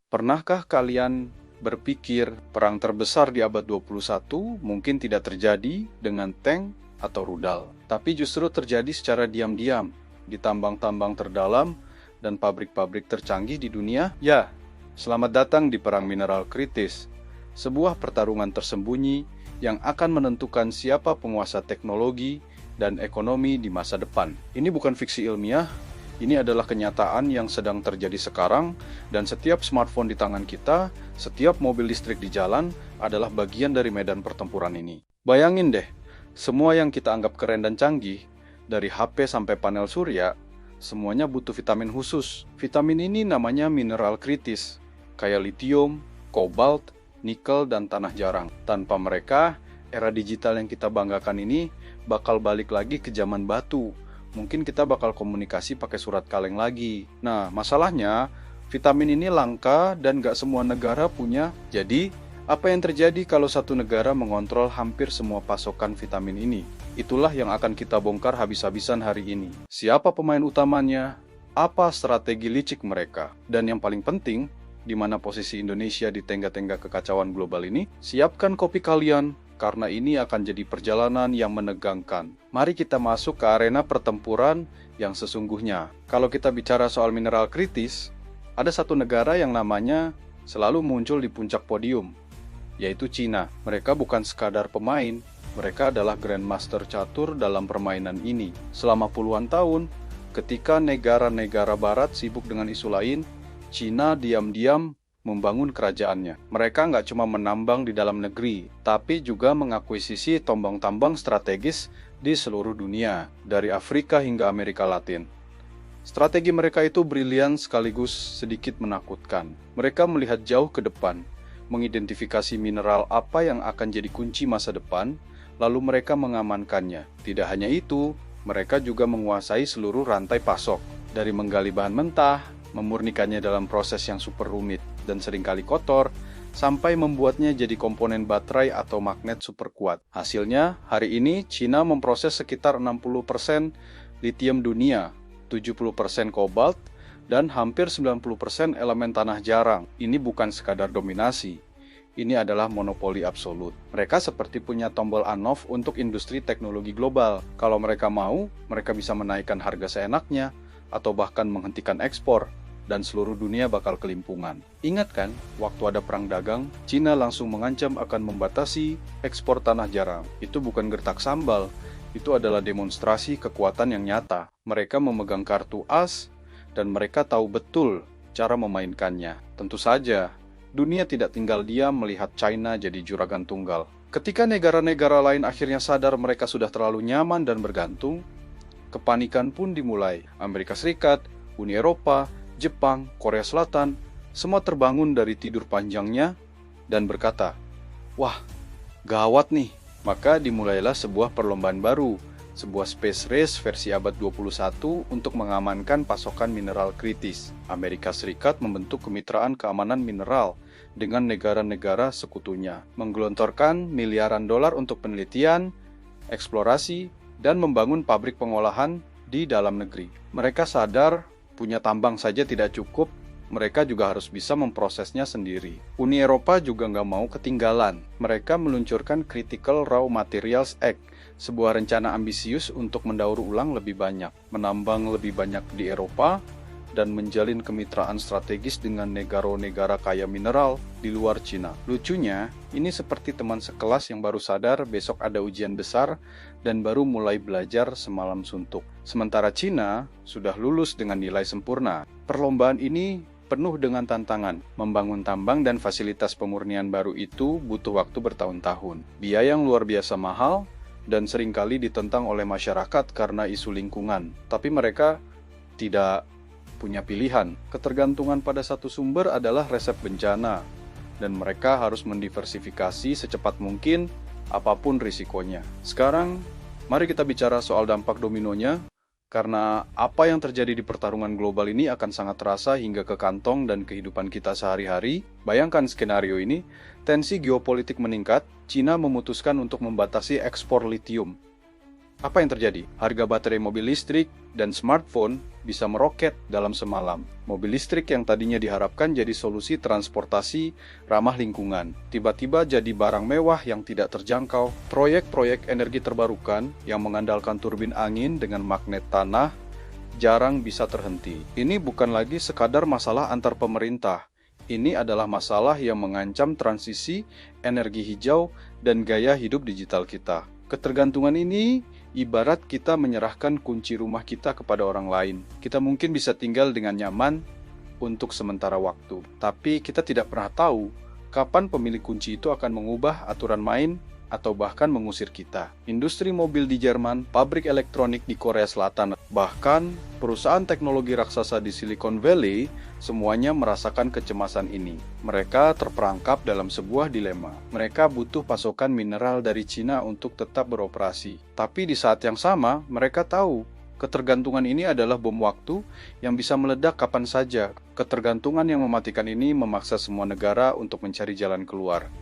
Pernahkah kalian berpikir perang terbesar di abad 21 mungkin tidak terjadi dengan tank atau rudal, tapi justru terjadi secara diam-diam di tambang-tambang terdalam dan pabrik-pabrik tercanggih di dunia? Ya, selamat datang di Perang Mineral Kritis, sebuah pertarungan tersembunyi yang akan menentukan siapa penguasa teknologi dan ekonomi di masa depan. Ini bukan fiksi ilmiah, ini adalah kenyataan yang sedang terjadi sekarang, dan setiap smartphone di tangan kita, setiap mobil listrik di jalan adalah bagian dari medan pertempuran ini. Bayangin deh, semua yang kita anggap keren dan canggih, dari HP sampai panel surya, semuanya butuh vitamin khusus. Vitamin ini namanya mineral kritis, kayak litium, kobalt, nikel, dan tanah jarang. Tanpa mereka, era digital yang kita banggakan ini bakal balik lagi ke zaman batu. Mungkin kita bakal komunikasi pakai surat kaleng lagi. Nah, masalahnya vitamin ini langka dan gak semua negara punya. Jadi, apa yang terjadi kalau satu negara mengontrol hampir semua pasokan vitamin ini? Itulah yang akan kita bongkar habis-habisan hari ini. Siapa pemain utamanya? Apa strategi licik mereka? Dan yang paling penting, di mana posisi Indonesia di tengah-tengah kekacauan global ini? Siapkan kopi kalian, karena ini akan jadi perjalanan yang menegangkan. Mari kita masuk ke arena pertempuran yang sesungguhnya. Kalau kita bicara soal mineral kritis, ada satu negara yang namanya selalu muncul di puncak podium, yaitu Cina. Mereka bukan sekadar pemain, mereka adalah grandmaster catur dalam permainan ini. Selama puluhan tahun, ketika negara-negara barat sibuk dengan isu lain, Cina diam-diam membangun kerajaannya. Mereka nggak cuma menambang di dalam negeri, tapi juga mengakuisisi tambang-tambang strategis di seluruh dunia, dari Afrika hingga Amerika Latin. Strategi mereka itu brilian sekaligus sedikit menakutkan. Mereka melihat jauh ke depan, mengidentifikasi mineral apa yang akan jadi kunci masa depan, lalu mereka mengamankannya. Tidak hanya itu, mereka juga menguasai seluruh rantai pasok, dari menggali bahan mentah, memurnikannya dalam proses yang super rumit dan seringkali kotor, sampai membuatnya jadi komponen baterai atau magnet super kuat. Hasilnya, hari ini Cina memproses sekitar 60% litium dunia, 70% kobalt, dan hampir 90% elemen tanah jarang. Ini bukan sekadar dominasi, ini adalah monopoli absolut. Mereka seperti punya tombol on-off untuk industri teknologi global. Kalau mereka mau, mereka bisa menaikkan harga seenaknya, atau bahkan menghentikan ekspor, dan seluruh dunia bakal kelimpungan. Ingat kan, waktu ada perang dagang, Cina langsung mengancam akan membatasi ekspor tanah jarang. Itu bukan gertak sambal, itu adalah demonstrasi kekuatan yang nyata. Mereka memegang kartu as, dan mereka tahu betul cara memainkannya. Tentu saja, dunia tidak tinggal diam melihat China jadi juragan tunggal. Ketika negara-negara lain akhirnya sadar mereka sudah terlalu nyaman dan bergantung, kepanikan pun dimulai. Amerika Serikat, Uni Eropa, Jepang, Korea Selatan, semua terbangun dari tidur panjangnya dan berkata, "Wah, gawat nih." Maka dimulailah sebuah perlombaan baru, sebuah space race versi abad 21 untuk mengamankan pasokan mineral kritis. Amerika Serikat membentuk kemitraan keamanan mineral dengan negara-negara sekutunya, menggelontorkan miliaran dolar untuk penelitian, eksplorasi, dan membangun pabrik pengolahan di dalam negeri. Mereka sadar punya tambang saja tidak cukup, mereka juga harus bisa memprosesnya sendiri. Uni Eropa juga nggak mau ketinggalan. Mereka meluncurkan Critical Raw Materials Act, sebuah rencana ambisius untuk mendaur ulang lebih banyak, menambang lebih banyak di Eropa, dan menjalin kemitraan strategis dengan negara-negara kaya mineral di luar Cina. Lucunya, ini seperti teman sekelas yang baru sadar besok ada ujian besar dan baru mulai belajar semalam suntuk. Sementara Cina sudah lulus dengan nilai sempurna. Perlombaan ini penuh dengan tantangan. Membangun tambang dan fasilitas pemurnian baru itu butuh waktu bertahun-tahun. Biaya yang luar biasa mahal dan seringkali ditentang oleh masyarakat karena isu lingkungan. Tapi mereka tidak punya pilihan. Ketergantungan pada satu sumber adalah resep bencana, dan mereka harus mendiversifikasi secepat mungkin apapun risikonya. Sekarang, mari kita bicara soal dampak dominonya, karena apa yang terjadi di pertarungan global ini akan sangat terasa hingga ke kantong dan kehidupan kita sehari-hari. Bayangkan skenario ini, tensi geopolitik meningkat, Cina memutuskan untuk membatasi ekspor litium. Apa yang terjadi? Harga baterai mobil listrik dan smartphone bisa meroket dalam semalam. Mobil listrik yang tadinya diharapkan jadi solusi transportasi ramah lingkungan, tiba-tiba jadi barang mewah yang tidak terjangkau. Proyek-proyek energi terbarukan yang mengandalkan turbin angin dengan magnet tanah jarang bisa terhenti. Ini bukan lagi sekadar masalah antar pemerintah. Ini adalah masalah yang mengancam transisi energi hijau dan gaya hidup digital kita. Ketergantungan ini ibarat kita menyerahkan kunci rumah kita kepada orang lain. Kita mungkin bisa tinggal dengan nyaman untuk sementara waktu, tapi kita tidak pernah tahu kapan pemilik kunci itu akan mengubah aturan main atau bahkan mengusir kita. Industri mobil di Jerman, pabrik elektronik di Korea Selatan, bahkan perusahaan teknologi raksasa di Silicon Valley, semuanya merasakan kecemasan ini. Mereka terperangkap dalam sebuah dilema. Mereka butuh pasokan mineral dari Cina untuk tetap beroperasi. Tapi di saat yang sama, mereka tahu ketergantungan ini adalah bom waktu yang bisa meledak kapan saja. Ketergantungan yang mematikan ini memaksa semua negara untuk mencari jalan keluar.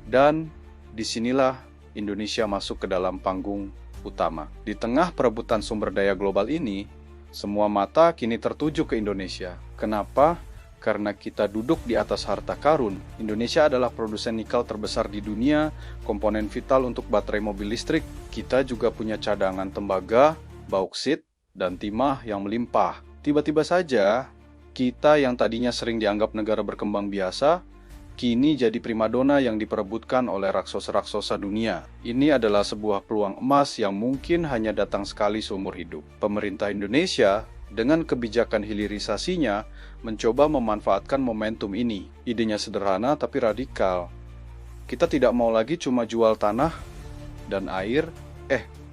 Dan disinilah Indonesia masuk ke dalam panggung utama. Di tengah perebutan sumber daya global ini, semua mata kini tertuju ke Indonesia. Kenapa? Karena kita duduk di atas harta karun. Indonesia adalah produsen nikel terbesar di dunia, komponen vital untuk baterai mobil listrik. Kita juga punya cadangan tembaga, bauksit, dan timah yang melimpah. Tiba-tiba saja, kita yang tadinya sering dianggap negara berkembang biasa, kini jadi primadona yang diperebutkan oleh raksasa-raksasa dunia. Ini adalah sebuah peluang emas yang mungkin hanya datang sekali seumur hidup. Pemerintah Indonesia dengan kebijakan hilirisasinya mencoba memanfaatkan momentum ini. Idenya sederhana tapi radikal. Kita tidak mau lagi cuma jual tanah dan air,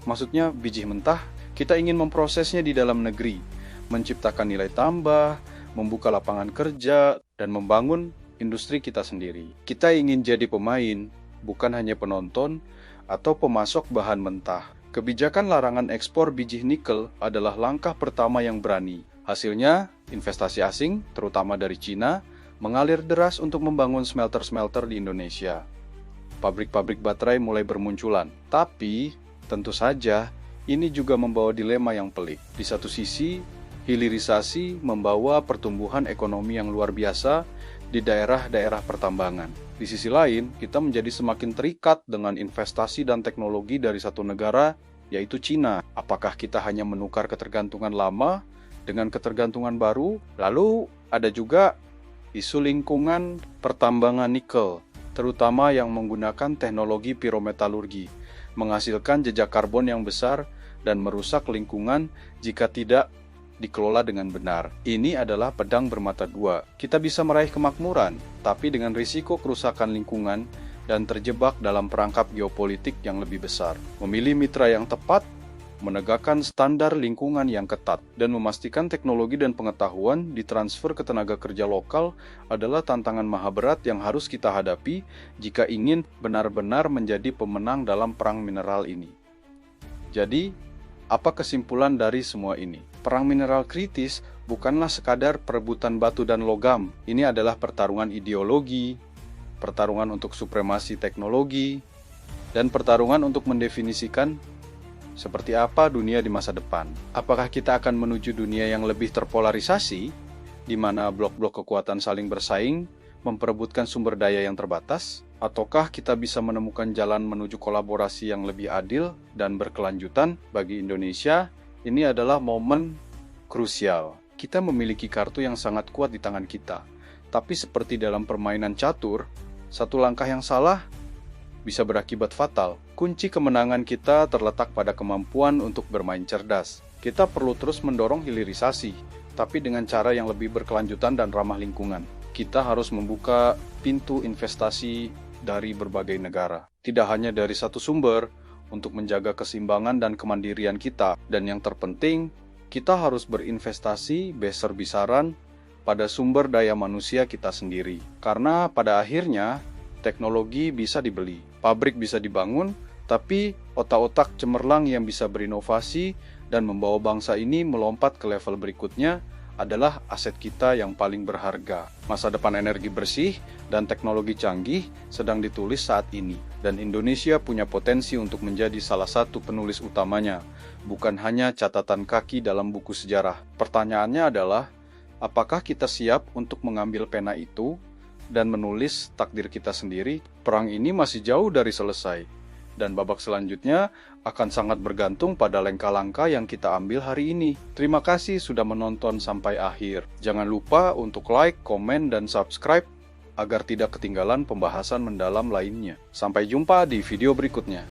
maksudnya biji mentah. Kita ingin memprosesnya di dalam negeri, menciptakan nilai tambah, membuka lapangan kerja, dan membangun industri kita sendiri. Kita ingin jadi pemain, bukan hanya penonton atau pemasok bahan mentah. Kebijakan larangan ekspor biji nikel adalah langkah pertama yang berani. Hasilnya, investasi asing, terutama dari Cina, mengalir deras untuk membangun smelter-smelter di Indonesia. Pabrik-pabrik baterai mulai bermunculan. Tapi, tentu saja, ini juga membawa dilema yang pelik. Di satu sisi, hilirisasi membawa pertumbuhan ekonomi yang luar biasa di daerah-daerah pertambangan. Di sisi lain, kita menjadi semakin terikat dengan investasi dan teknologi dari satu negara, yaitu Cina. Apakah kita hanya menukar ketergantungan lama dengan ketergantungan baru? Lalu ada juga isu lingkungan pertambangan nikel, terutama yang menggunakan teknologi pirometalurgi, menghasilkan jejak karbon yang besar dan merusak lingkungan jika tidak dikelola dengan benar. Ini adalah pedang bermata dua. Kita bisa meraih kemakmuran, tapi dengan risiko kerusakan lingkungan dan terjebak dalam perangkap geopolitik yang lebih besar. Memilih mitra yang tepat, menegakkan standar lingkungan yang ketat, dan memastikan teknologi dan pengetahuan ditransfer ke tenaga kerja lokal adalah tantangan maha berat yang harus kita hadapi jika ingin benar-benar menjadi pemenang dalam perang mineral ini. Jadi, apa kesimpulan dari semua ini? Perang mineral kritis bukanlah sekadar perebutan batu dan logam. Ini adalah pertarungan ideologi, pertarungan untuk supremasi teknologi, dan pertarungan untuk mendefinisikan seperti apa dunia di masa depan. Apakah kita akan menuju dunia yang lebih terpolarisasi, di mana blok-blok kekuatan saling bersaing, memperebutkan sumber daya yang terbatas? Ataukah kita bisa menemukan jalan menuju kolaborasi yang lebih adil dan berkelanjutan bagi Indonesia? Ini adalah momen krusial. Kita memiliki kartu yang sangat kuat di tangan kita. Tapi seperti dalam permainan catur, satu langkah yang salah bisa berakibat fatal. Kunci kemenangan kita terletak pada kemampuan untuk bermain cerdas. Kita perlu terus mendorong hilirisasi, tapi dengan cara yang lebih berkelanjutan dan ramah lingkungan. Kita harus membuka pintu investasi dari berbagai negara, tidak hanya dari satu sumber, untuk menjaga keseimbangan dan kemandirian kita. Dan yang terpenting, kita harus berinvestasi besar-besaran pada sumber daya manusia kita sendiri. Karena pada akhirnya, teknologi bisa dibeli, pabrik bisa dibangun, tapi otak-otak cemerlang yang bisa berinovasi dan membawa bangsa ini melompat ke level berikutnya adalah aset kita yang paling berharga. Masa depan energi bersih dan teknologi canggih sedang ditulis saat ini, dan Indonesia punya potensi untuk menjadi salah satu penulis utamanya, bukan hanya catatan kaki dalam buku sejarah. Pertanyaannya adalah, apakah kita siap untuk mengambil pena itu dan menulis takdir kita sendiri? Perang ini masih jauh dari selesai, dan babak selanjutnya akan sangat bergantung pada langkah-langkah yang kita ambil hari ini. Terima kasih sudah menonton sampai akhir. Jangan lupa untuk like, komen, dan subscribe agar tidak ketinggalan pembahasan mendalam lainnya. Sampai jumpa di video berikutnya.